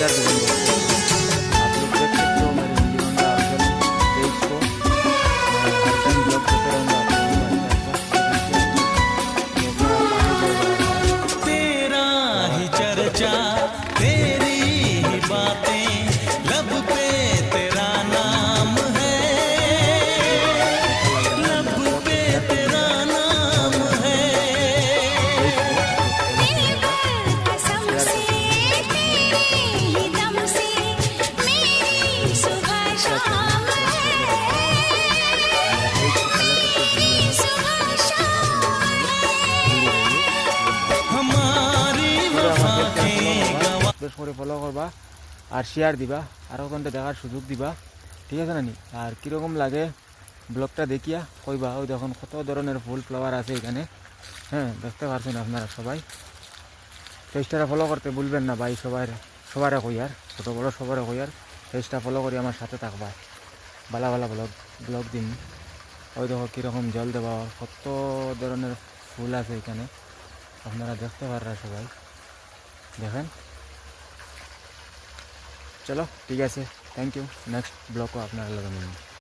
Share देवें दोस्तों। आप लोग देख सकते हो मेरे हिंदी होंडा अफजल पेज को, मैं हर टाइम ब्लॉग देते रहूँगा आप लोगों को तेरा ही चर्चा, तेरी ही बातें, लब पे तेरा नाम है, लब पे तेरा नाम है। कसम से तेरे ही दम से मेरी सुबह शाम है, मेरी सुबह शाम हमारी वफा के गवाह বেশ করে ফলো করবা আর শেয়ার দিবা, আরও কোনটা দেখার সুযোগ দিবা, ঠিক আছে না নি? আর কীরকম লাগে ব্লগটা দেখিয়া কইবা। ওই দেখুন কত ধরনের ফুল ফ্লাওয়ার আছে এখানে, হ্যাঁ দেখতে পারছেন আপনারা সবাই। পেজটা ফলো করতে ভুলবেন না ভাই, সবারে কইয়ার, ছোটো বড়ো সবারে কইয়ার পেজটা ফলো করে আমার সাথে থাকবা। ভালো ভালো ব্লগ দিন। ওই দেখো কীরকম জল দেওয়া, কত ধরনের ফুল আছে এখানে, আপনারা দেখতে পাররা সবাই, দেখেন। চলো ঠিক আছে, থ্যাংক ইউ। নেক্সট ব্লগও আপনারা লগে মিলুন।